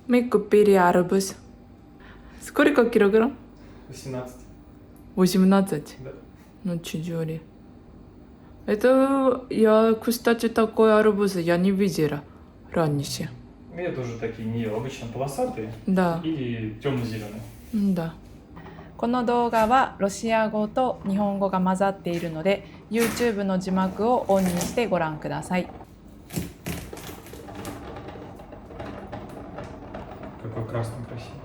Мы купили арбуз. Сколько килограмм? 18. 18. Да. Ну, чудили. Это я, кстати, такой арбуз я не видела раньше. Я тоже такие не ел. Обычно полосатые Да. или темно-зеленые. Да. この動画はロシア語と日本語が混ざっているので YouTube の字幕をオンにしてご覧ください。 Какой красный красивый.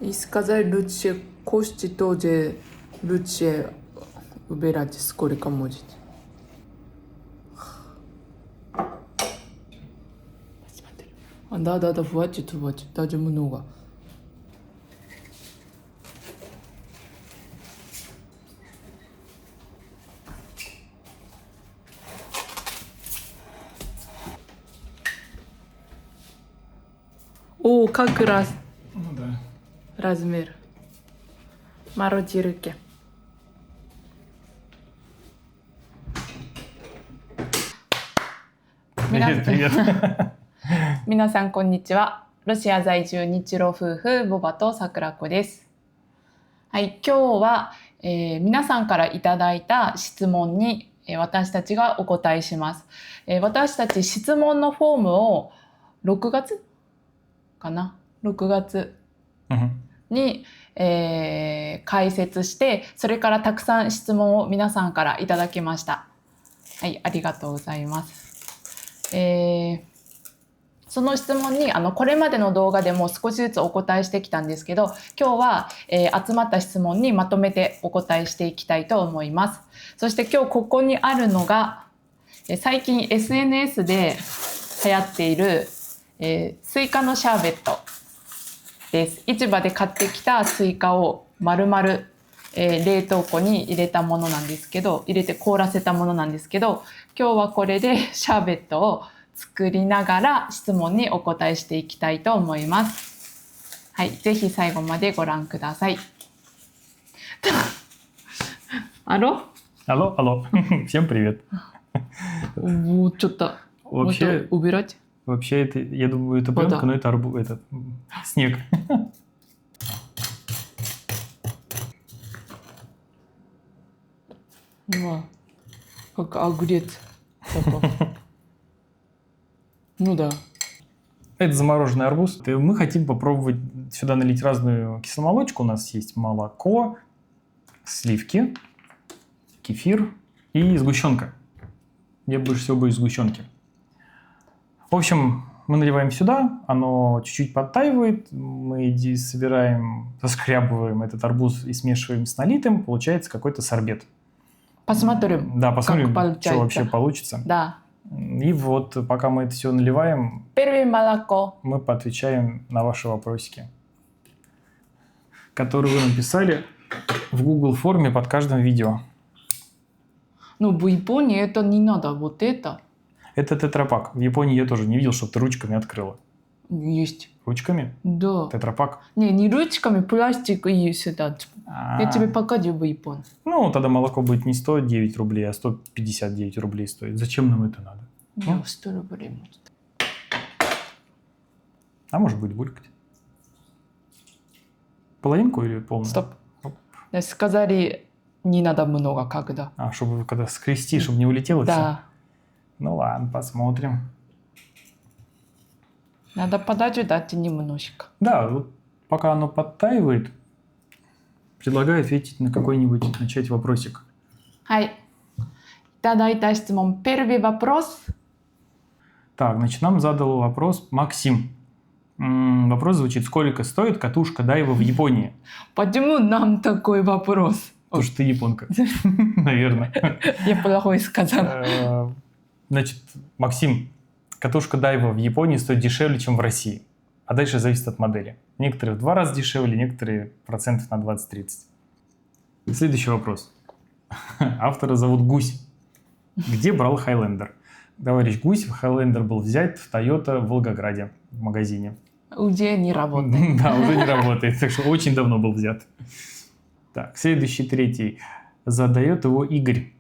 И сказать лучше кости тоже лучше убирать сколько может. Да, хватит, даже много. О, как раз Ну да. размер. Морозилки. Привет. 皆さんこんにちは。ロシア在住日露夫婦ボバと桜子です。はい、今日は、皆さんからいただいた質問に、私たちがお答えします。私たち質問のフォームを6月かな ?6 月に、解説して、それからたくさん質問を皆さんからいただきました。はい、ありがとうございます。その質問にこれまでの動画でも少しずつお答えしてきたんですけど、今日は、集まった質問にまとめてお答えしていきたいと思います。そして今日ここにあるのが、最近 SNS で流行っている、スイカのシャーベットです。市場で買ってきたスイカを丸々、冷凍庫に入れたものなんですけど、入れて凍らせたものなんですけど、今日はこれでシャーベットを作りながら質問にお答えしていきたいと思います。はい、ぜひ最後までご覧ください。Алло? Алло. Всем привет. Вот что-то. Вообще, убирать? вообще это, я думаю, это пленка, Вода. но это этот снег. Как огурец. Ну да. Это замороженный арбуз. И мы хотим попробовать сюда налить разную кисломолочку. У нас есть молоко, сливки, кефир и сгущенка. Я больше всего боюсь сгущенки. В общем, мы наливаем сюда, оно чуть-чуть подтаивает, мы собираем, соскрябываем этот арбуз и смешиваем с налитым, получается какой-то сорбет. Посмотрим. Да, посмотрим, как что вообще получится. Да. И вот пока мы это все наливаем, Первое молоко. мы поотвечаем на ваши вопросики, которые вы написали в Google форме под каждым видео. Ну, в Японии это не надо, вот это Это тетрапак. В Японии я тоже не видел, чтобы ты ручками открыла. есть. Ручками? Да. Тетрапак? Не ручками, пластик и сюда. Я тебе покажу в Японии. Ну, тогда молоко будет не 109 рублей, а 159 рублей стоит. Зачем нам это надо? Ну, 100 рублей может. А может быть булькать. Половинку или полную? Стоп. Сказали, не надо много, когда. А, чтобы когда скрести, чтобы не улетело все? Да. Ну ладно, посмотрим. Надо подождать немножко. Да, вот пока оно подтаивает, предлагаю ответить на какой-нибудь, начать вопросик. はい。いただいた質問、первый вопрос. Так, значит, нам задал вопрос Максим. Вопрос звучит: сколько стоит катушка дайва в Японии? Почему нам такой вопрос? Потому что ты японка. Наверное. Я плохой сказала. Значит, Максим, катушка дайва в Японии стоит дешевле, чем в России. А дальше зависит от модели. Некоторые в 2 раза дешевле, некоторые процентов на 20-30. Следующий вопрос. Автора зовут Гусь. Где брал Highlander? Товарищ Гусь, Highlander был взят в Toyota в Волгограде в магазине. Уже не работает. Да, уже не работает, так что очень давно был взят. Так, следующий, третий. Задает его Игорь.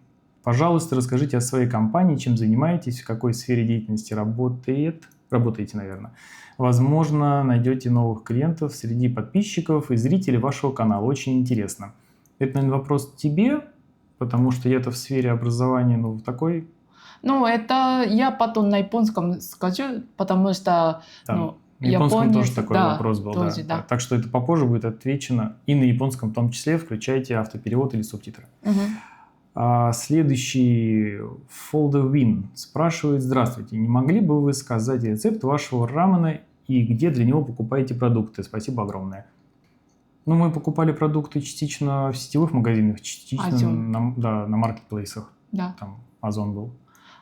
Пожалуйста, расскажите о своей компании, чем занимаетесь, в какой сфере деятельности работает. работаете, наверное. Возможно, найдете новых клиентов среди подписчиков и зрителей вашего канала. Очень интересно. Это, наверное, вопрос тебе, потому что я-то в сфере образования, ну, в такой... Ну, это я потом на японском скажу, потому что Там, ну, на японском тоже японец, такой да, вопрос был. тоже, Да. да. Так что это попозже будет отвечено и на японском в том числе. Включайте автоперевод или субтитры. Следующий Folder Win спрашивает: здравствуйте, не могли бы вы сказать рецепт вашего рамена и где для него покупаете продукты? Спасибо огромное. Ну, мы покупали продукты частично в сетевых магазинах, частично на маркетплейсах. Да. Там Озон был.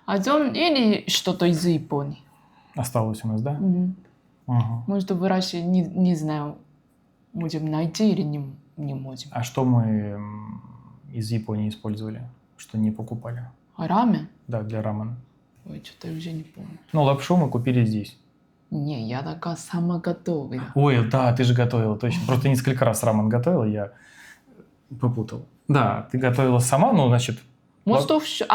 Озон или что-то из Японии. Осталось у нас, да? Ага. Может, в России, не знаю, можем найти или не можем. А что мы из Японии использовали, что не покупали? Рамен? Да, для рамена. Ой, что-то я уже не помню. Ну, лапшу мы купили здесь. Не, я такая сама готовила. Ой, да, ты же готовила, точно. Просто несколько раз рамен готовила, я попутал. Да, ты готовила сама, ну, значит... Может, все...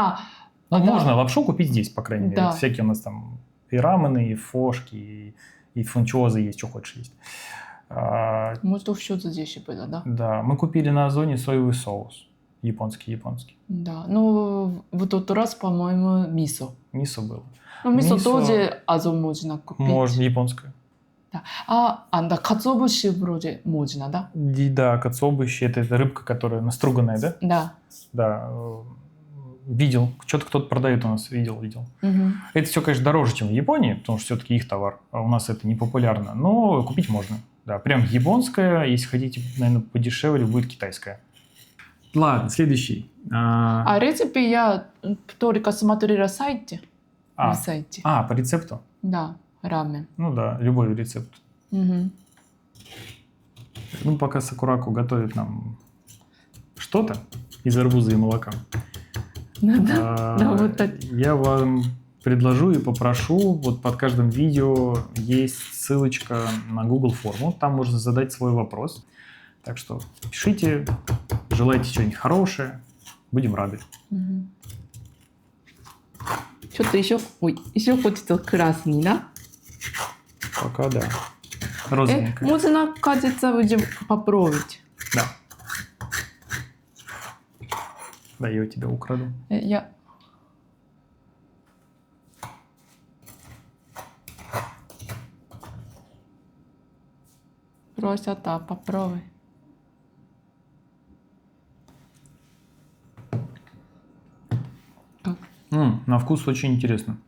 Ну, да. можно лапшу купить здесь, по крайней мере. Да. Это всякие у нас там и рамены, и фошки, и фунчозы есть, что хочешь есть. Может, все здесь было, да? Да, мы купили на Озоне соевый соус. Японский. Да, ну, в тот раз, по-моему, мисо. Мисо было. Ну, мисо Мисо- тоже Озон можно купить. Можно, японское. Да, да, кацобуshi вроде можно, да? Да, кацобыщи, это рыбка, которая наструганная, да? Да. Да. Видел. Что-то кто-то продает у нас. Видел. Мгм. Это все, конечно, дороже, чем в Японии, потому что все-таки их товар. А у нас это не популярно. Но купить можно. Да, прям японская. Если хотите, наверное, подешевле, будет китайская. Ладно, следующий. Рецепты я только смотрела на сайте. На сайте. По рецепту? Да, рамен. Ну да, любой рецепт. Мгм. Ну, пока Сакураку готовит нам что-то из арбуза и молока, Да, вот так. я вам предложу и попрошу, вот под каждым видео есть ссылочка на Google форму, там можно задать свой вопрос. Так что пишите, желайте что-нибудь хорошее, будем рады. Мгм. Что-то еще хочется красный, да? Пока да. Розовенькая. Можно, кажется, будем попробовать. Да. Да, я у тебя украду. Я... Красота, попробуй. Как? На вкус очень интересно.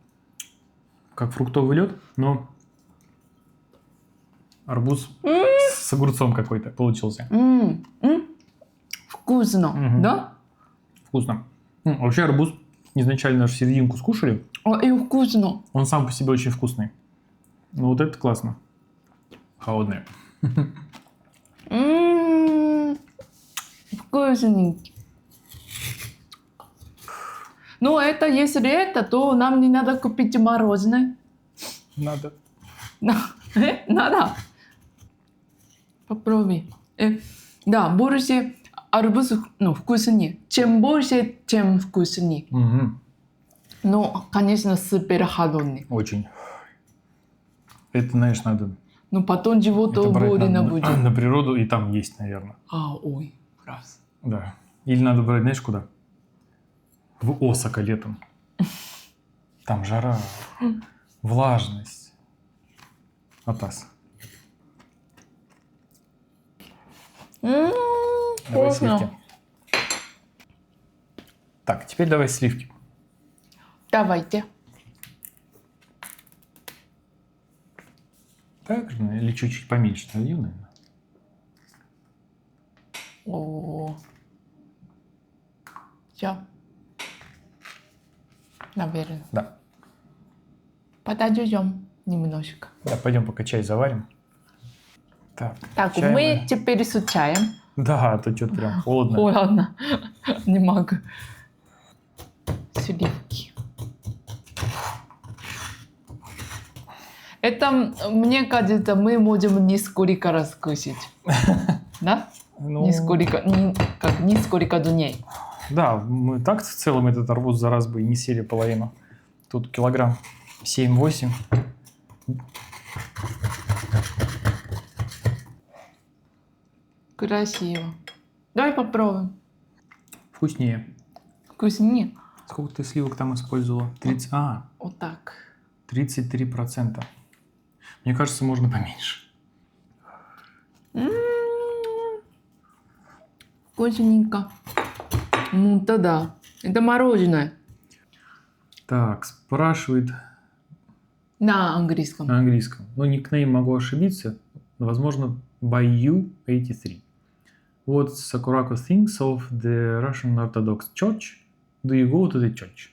Как фруктовый лед, но арбуз с огурцом какой-то получился. Вкусно, Мгм. да? Вкусно. Вообще арбуз изначально аж серединку скушали. И вкусно. Он сам по себе очень вкусный. Ну вот это классно. Холодное. Вкусненький. Но это, если это, то нам не надо купить мороженое. Надо. Надо. Попробуй. Да, больше арбуз вкуснее. Чем больше, тем вкуснее. Мгм. Но, конечно, супер холодный. Очень. Это, знаешь, надо Но потом животу это брать больно надо будет. на природу и там есть, наверное. Ой, раз. Да. Или надо брать, знаешь, куда? В Осака летом. Там жара, влажность. Атас. Давай Вкусно. сливки. Так, теперь давай сливки. Давайте. Так же, или чуть-чуть поменьше налью, наверное. О. Все. Наверное. Да. Подождем немножко. Да, пойдем пока чай заварим. Так, Так, чай мы теперь с чаем. Да, а то что-то прям холодно. Холодно. Не могу. Сливки. Это, мне кажется, мы можем несколько раз кушать. Да? Ну, Несколько дней. да, мы так в целом этот арбуз за раз бы и не съели половину. Тут килограмм 7-8. Красиво. Давай попробуем. Вкуснее. Вкуснее. Сколько ты сливок там использовала? 30... Вот так. 33%. Мне кажется, можно поменьше. Вкусненько. Ну, то да. Это мороженое. Так, спрашивает На английском. на английском. Ну, никнейм могу ошибиться. Возможно, Bayou83. What Sakurako thinks of the Russian Orthodox Church? Do you go to the church?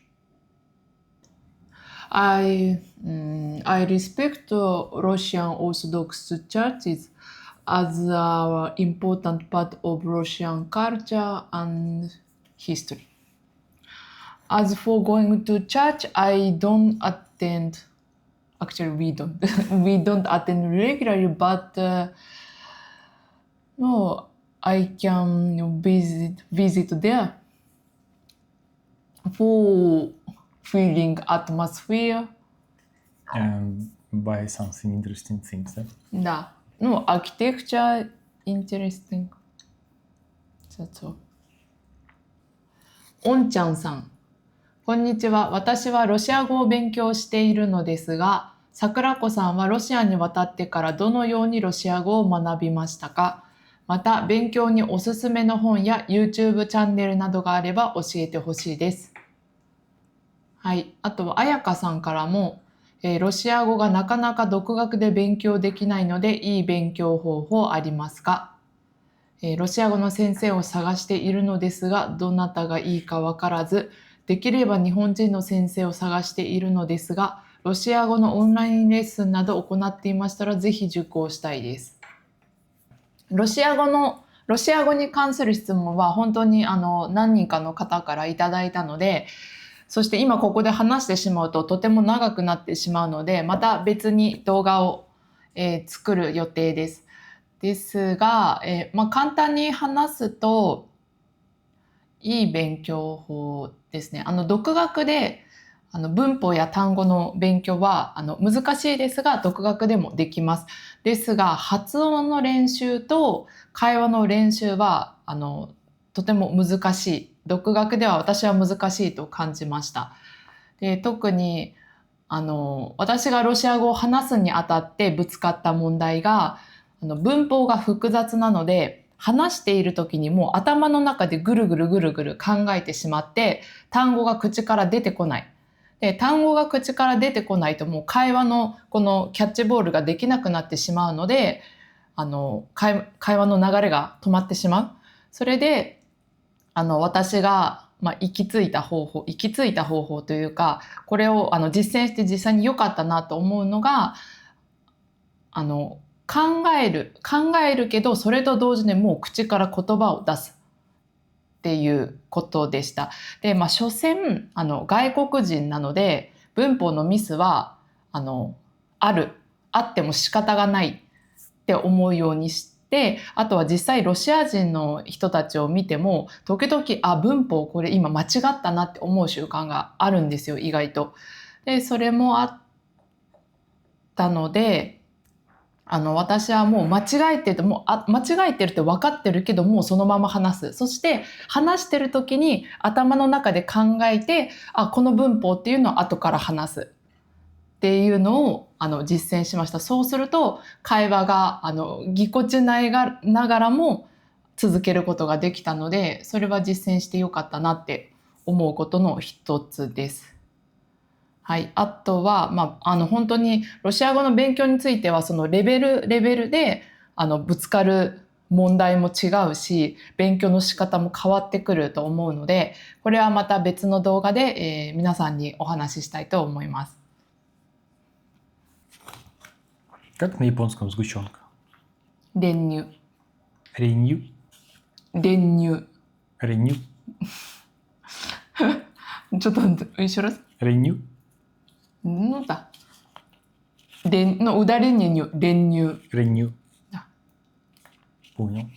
I respect Russian Orthodox churches as an important part of Russian culture and history. As for going to church, I don't attend. Actually, we don't. We don't attend regularly, but no, I can visit there for feeling atmosphere. And buy something interesting things, да? Да. Ну, architecture interesting. That's all. おんちゃんさん。こんにちは。私はロシア語を勉強しているのですが、桜子さんはロシアに渡ってからどのようにロシア語を学びましたか？また、勉強におすすめの本や YouTube チャンネルなどがあれば教えてほしいです。はい。あとは、あやかさんからも、ロシア語がなかなか独学で勉強できないので、いい勉強方法ありますか？ロシア語の先生を探しているのですが、どなたがいいかわからず、できれば日本人の先生を探しているのですが、ロシア語のオンラインレッスンなどを行っていましたら、ぜひ受講したいです。ロシア語に関する質問は本当に何人かの方からいただいたので、そして今ここで話してしまうととても長くなってしまうので、また別に動画を、作る予定です。ですが、簡単に話すと、いい勉強法ですね。独学で文法や単語の勉強は難しいですが、独学でもできます。ですが、発音の練習と会話の練習はとても難しい。独学では私は難しいと感じました。で、特に私がロシア語を話すにあたってぶつかった問題が文法が複雑なので、話している時にもう頭の中でぐるぐるぐるぐる考えてしまって単語が口から出てこない。で、単語が口から出てこないともう会話のこのキャッチボールができなくなってしまうので、会話の流れが止まってしまう。それで私が行き着いた方法というか、これを実践して実際に良かったなと思うのが、考えるけど、それと同時にもう口から言葉を出すっていうことでした。で、所詮外国人なので文法のミスはあっても仕方がないって思うようにして、あとは実際ロシア人の人たちを見ても時々文法これ今間違ったなって思う習慣があるんですよ、意外と。で、それもあったので、私はもう間違えてるって分かってるけど、もうそのまま話す。そして話してる時に頭の中で考えて、この文法っていうのを後から話すっていうのを実践しました。そうすると会話がぎこちないながらも続けることができたので、それは実践してよかったなって思うことの一つです。はい。あとは、本当にロシア語の勉強については、そのレベルで、ぶつかる問題も違うし、勉強の仕方も変わってくると思うので、これはまた別の動画で、皆さんにお話ししたいと思います。Как на японском сгущенка? 練乳。Ренью? 練乳。Ренью? ちょっとеще раз. Ренью? Ну да. Ударение ню. Ренью. Ренью. Да. Понял.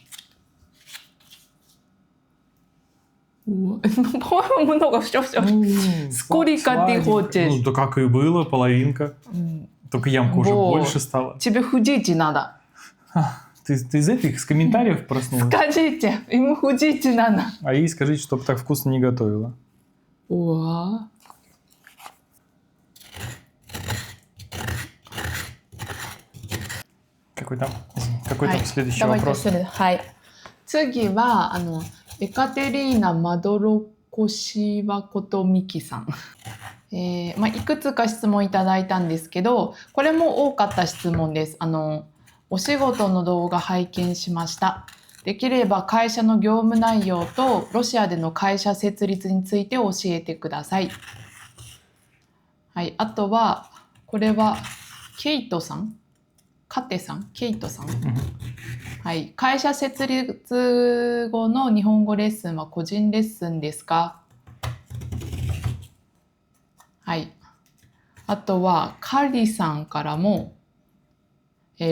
По-моему, много все. Сколько ты хочешь? Ну, да как и было, половинка. Только ямка уже больше стала. Тебе худеть надо. Ты из этих, из комментариев проснулась? Скажите, ему худите надо. А ей скажите, чтобы так вкусно не готовила. Уа. Какой там следующий はい、 вопрос? はい。次は、エカテリーナ・マドロコシワコトミキさん。いくつか質問いただいたんですけど、これも多かった質問です。お仕事の動画拝見しました。できれば会社の業務内容とロシアでの会社設立について教えてください。はい、あとは、これはケイトさんケイトさん。はい、会社設立後の日本語レッスンは個人レッスンですか？はい。あとはカリさんからも、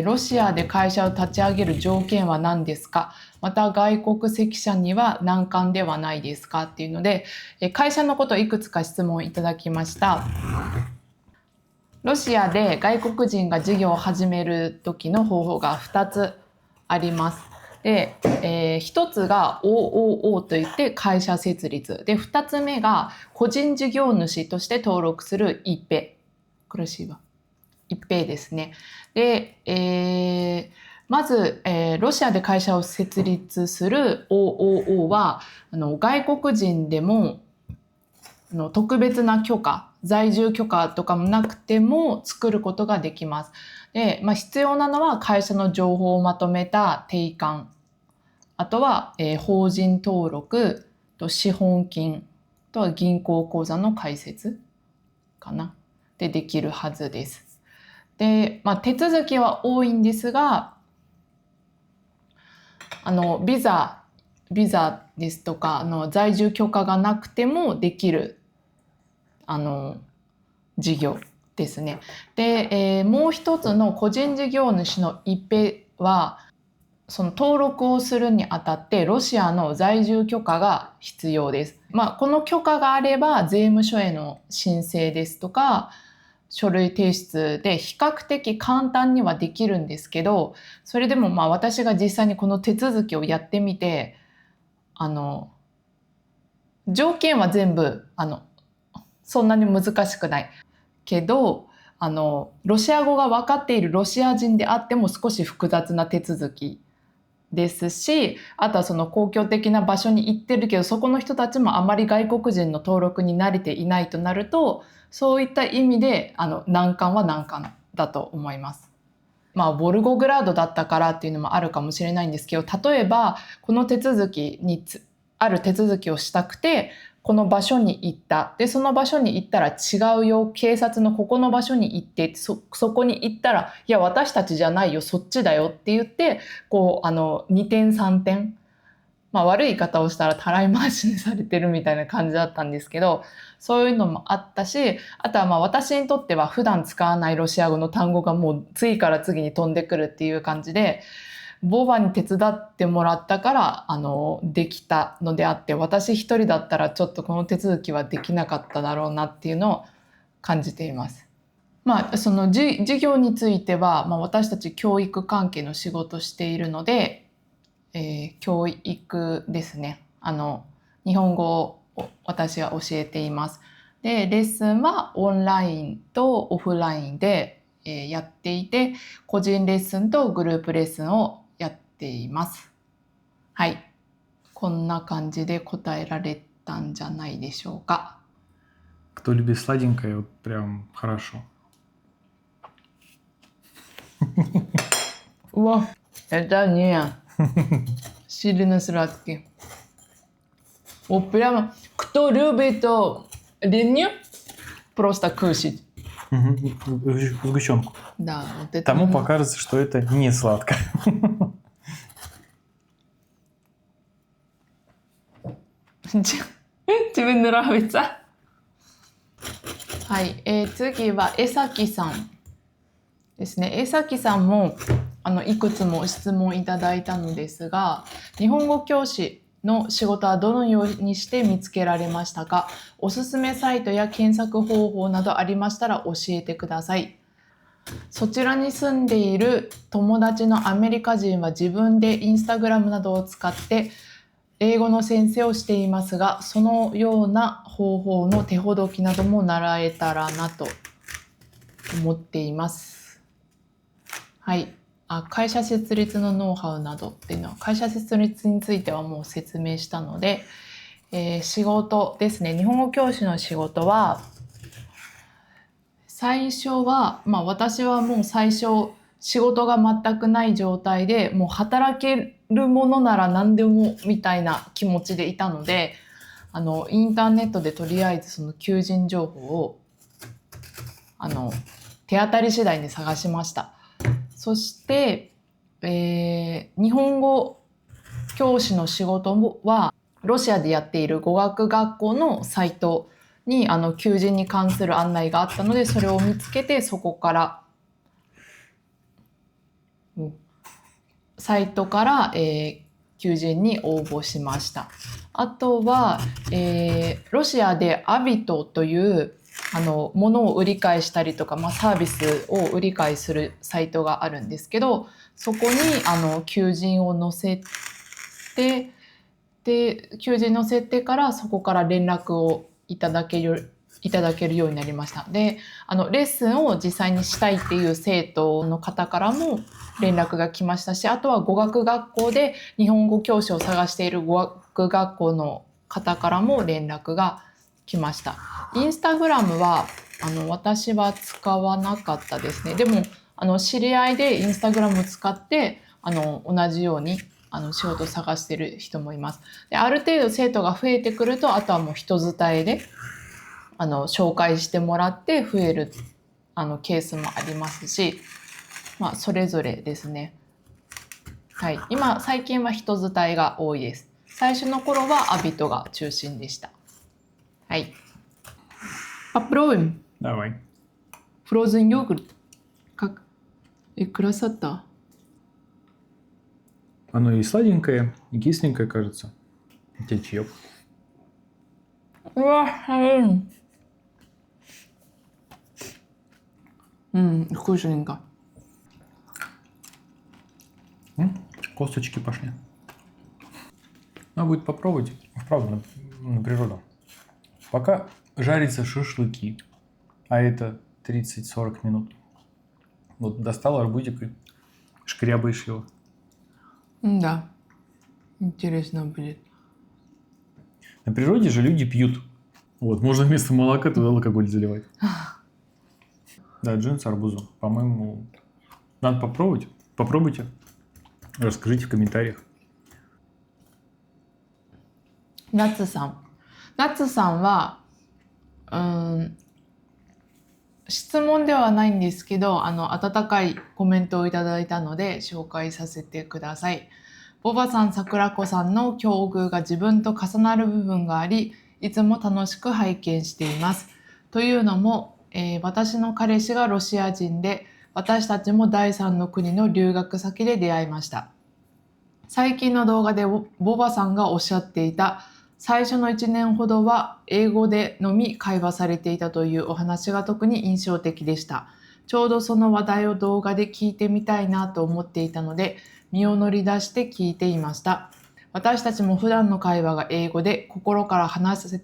ロシアで会社を立ち上げる条件は何ですか？また外国籍者には難関ではないですか？っていうので、会社のことをいくつか質問いただきました。ロシアで外国人が事業を始める時の方法が2つあります。で、1つが OOO といって会社設立。で、2つ目が個人事業主として登録する一平。苦しいわ。一平ですね。で、まず、ロシアで会社を設立する OOO は外国人でも特別な許可、在住許可とかもなくても作ることができます。で、必要なのは会社の情報をまとめた定款、あとは、法人登録と資本金とは銀行口座の開設かなでできるはずです。で、手続きは多いんですが、ビザですとか在住許可がなくてもできる事業ですね。で、もう一つの個人事業主の一平はその登録をするにあたってロシアの在住許可が必要です。この許可があれば税務署への申請ですとか書類提出で比較的簡単にはできるんですけど、それでも私が実際にこの手続きをやってみて条件は全部そんなに難しくないけどロシア語が分かっているロシア人であっても少し複雑な手続きですし、あとはその公共的な場所に行ってるけどそこの人たちもあまり外国人の登録に慣れていないとなると、そういった意味で難関は難関だと思います。ボルゴグラードだったからっていうのもあるかもしれないんですけど、例えばこの手続きにある手続きをしたくてこの場所に行った。で、その場所に行ったら違うよ。警察のここの場所に行って、そこに行ったら、いや、私たちじゃないよ、そっちだよって言って、2点3点。悪い言い方をしたらたらい回しにされてるみたいな感じだったんですけど、そういうのもあったし、あとは私にとっては普段使わないロシア語の単語がもう次から次に飛んでくるっていう感じで、ボバに手伝ってもらったからできたのであって、私一人だったらちょっとこの手続きはできなかっただろうなっていうのを感じています。その事業については、私たち教育関係の仕事しているので、教育ですね。日本語を私は教えています。で、レッスンはオンラインとオフラインでやっていて、個人レッスンとグループレッスンをやっています。はい。こんな感じで答えられたんじゃないでしょうか。Кто любит сладенькое, вот прям хорошо. うわ、это не сильно сладкий. Вот прямо кто любит линию, просто кушать. Сгущенку. Да, вот это. Тому покажется, что это не сладко. тебе нравится? はい、次は江崎さんですね。江崎さんもいくつも質問いただいたのですが、日本語教師の仕事はどのようにして見つけられましたか？おすすめサイトや検索方法などありましたら教えてください。そちらに住んでいる友達のアメリカ人は自分でインスタグラムなどを使って英語の先生をしていますが、そのような方法の手ほどきなども習えたらなと思っています。はい。会社設立のノウハウなどっていうのは、会社設立についてはもう説明したので、仕事ですね。日本語教師の仕事は、最初は、私はもう最初、仕事が全くない状態で、もう働けるものなら何でもみたいな気持ちでいたので、インターネットでとりあえずその求人情報を、手当たり次第に探しました。そして、日本語教師の仕事は、ロシアでやっている語学学校のサイトに求人に関する案内があったので、それを見つけて、そこからサイトから、求人に応募しました。あとは、ロシアでアビトという物を売り買いしたりとか、サービスを売り買いするサイトがあるんですけど、そこに求人を載せて、で求人載せてからそこから連絡をいただけるようになりました。で、レッスンを実際にしたいっていう生徒の方からも連絡が来ましたし、あとは語学学校で日本語教師を探している語学学校の方からも連絡が来ました。インスタグラムは私は使わなかったですね。でも知り合いでインスタグラムを使って同じように仕事を探している人もいます。で、ある程度生徒が増えてくると、あとはもう人伝えで紹介してもらって増えるケースもありますし、それぞれですね。はい。最近は人伝えが多いです。最初の頃はアビトが中心でした。はい。Попробуем. Давай. Frozen йогурт. Как? красота. Оно и сладенькое, и кисленькое, кажется. Это чаек. うわ、вкусненько. Косточки пошли. Надо будет попробовать, вправду, на природу. Пока жарятся шашлыки, а это 30-40 минут. Вот достал арбузик и шкрябаешь его. Да. Интересно будет. На природе же люди пьют. Вот, можно вместо молока туда алкоголь заливать. Да, джин с арбузом. По-моему, надо попробовать. Попробуйте. Расскажите в комментариях. ナツさんは、質問ではないんですけど、温かいコメントをいただいたので紹介させてください。ボバさん、桜子さんの境遇が自分と重なる部分があり、いつも楽しく拝見しています。というのも、私の彼氏がロシア人で、私たちも第三の国の留学先で出会いました。最近の動画でボバさんがおっしゃっていた、最初の1年ほどは英語でのみ会話されていたというお話が特に印象的でした。ちょうどその話題を動画で聞いてみたいなと思っていたので、身を乗り出して聞いていました。私たちも普段の会話が英語で心から話せ、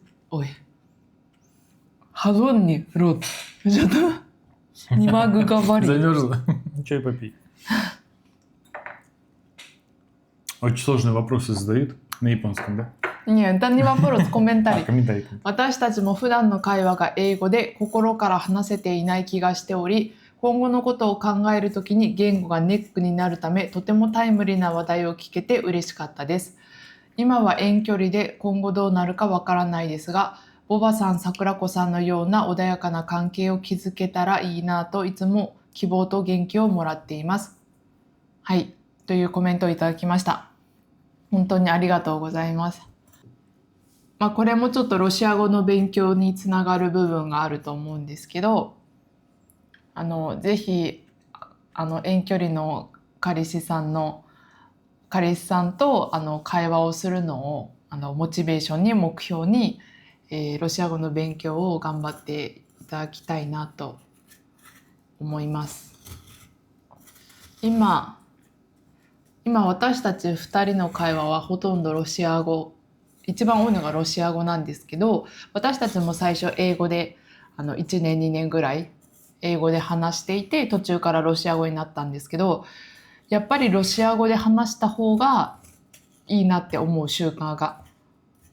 Холодный рот. Что-то не могу говорить. Замерзла. Чай попей. Очень сложные вопросы задают на японском, да? Нет, это не вопрос, комментарий. комментарий. 私たちも普段の会話が英語で心から話せていない気がしており、今後のことを考えるときに言語がネックになるため、とてもタイムリーな話題を聞けて嬉しかったです。今は遠距離で今後どうなるかわからないですが、ボバさん、桜子さんのような穏やかな関係を築けたらいいなといつも希望と元気をもらっています。はい、というコメントをいただきました。本当にありがとうございます。これもちょっとロシア語の勉強につながる部分があると思うんですけど、ぜひ遠距離の彼氏さんと会話をするのをモチベーションに目標に、ロシア語の勉強を頑張っていただきたいなと思います。今私たち2人の会話はほとんどロシア語、一番多いのがロシア語なんですけど、私たちも最初英語で1年2年ぐらい英語で話していて、途中からロシア語になったんですけど、やっぱりロシア語で話した方がいいなって思う習慣が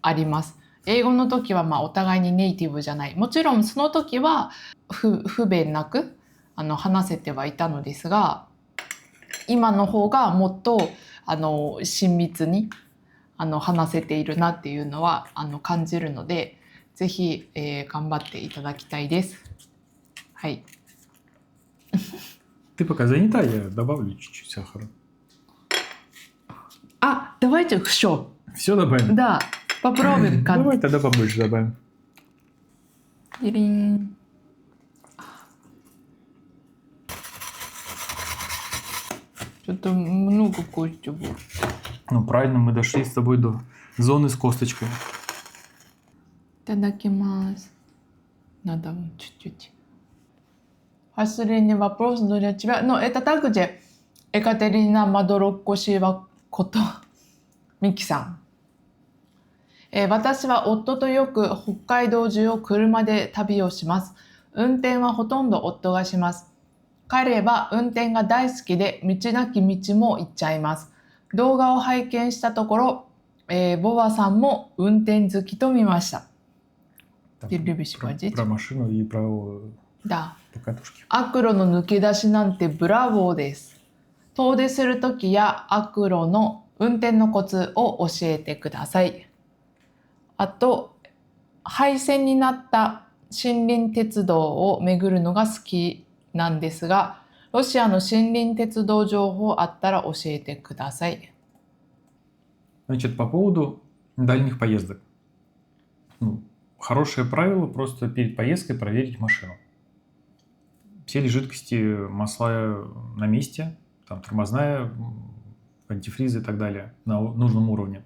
あります。英語の時はお互いにネイティブじゃない。もちろんその時は不便なく話せてはいたのですが、今の方がもっと親密に話せているなっていうのは感じるので、ぜひ、頑張っていただきたいです。はい。Ты пока занята, я добавлю чуть-чуть сахара. Давайте все. Все добавим? Да, попробуем. Давай тогда побольше добавим. リリン。Что-то много костя было. Ну, правильно, мы дошли с тобой до зоны с косточкой. いただきます。Надо чуть-чуть. Последний вопрос для тебя. Но это также Екатерина Мадороккошиваことミキさん。私は夫とよく北海道中を車で旅をします。運転はほとんど夫がします。彼は運転が大好きで道なき道も行っちゃいます。動画を拝見したところ、ボバさんも運転好きと見ました。Про машину и про покатушки. 悪路の抜け出しなんてブラボーです。遠出するときや悪路の運転のコツを教えてください。あと、廃線になった森林鉄道を巡るのが好きなんですが、ロシアの森林鉄道情報あったら教えてください。Значит, по поводу дальних поездок. Ну, хорошее правило просто перед поездкой проверить машину. Все ли жидкости, масла на месте, там тормозная, антифризы и так далее на нужном уровне.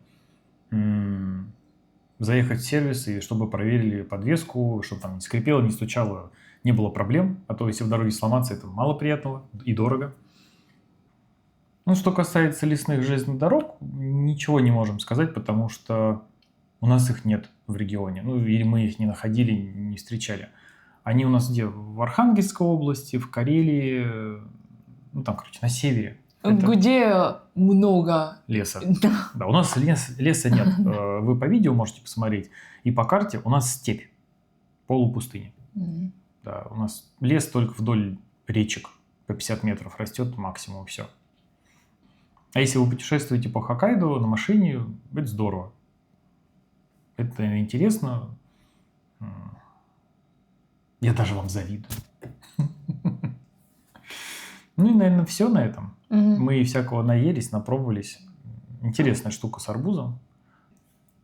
Заехать в сервис, и чтобы проверили подвеску, чтобы там не скрипело, не стучало, не было проблем. А то, если в дороге сломаться, это мало приятного и дорого. Ну, что касается лесных железных дорог, ничего не можем сказать, потому что у нас их нет в регионе. Ну, или мы их не находили, не встречали. Они у нас где? В Архангельской области, в Карелии, ну, там, короче, на севере. Где много леса. Да, у нас леса нет. Вы по видео можете посмотреть. И по карте у нас степь, полупустыня. Да, у нас лес только вдоль речек по 50 метров растет максимум, все. А если вы путешествуете по Хоккайдо на машине, это здорово. Это интересно. Я даже вам завидую. Ну и, наверное, все на этом. Мы всякого наелись, напробовались. Интересная штука с арбузом.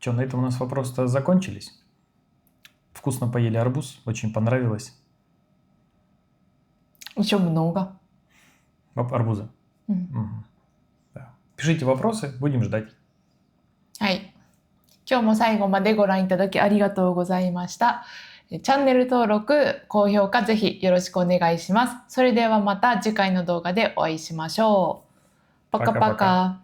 Что, на этом у нас вопросы-то закончились? Вкусно поели арбуз, очень понравилось. Еще много. Арбуза. Угу. Да. Пишите вопросы, будем ждать. はい。今日も最後までご覧いただきありがとうございました。チャンネル登録、高評価ぜひよろしくお願いします。それではまた次回の動画でお会いしましょう。パカパカ。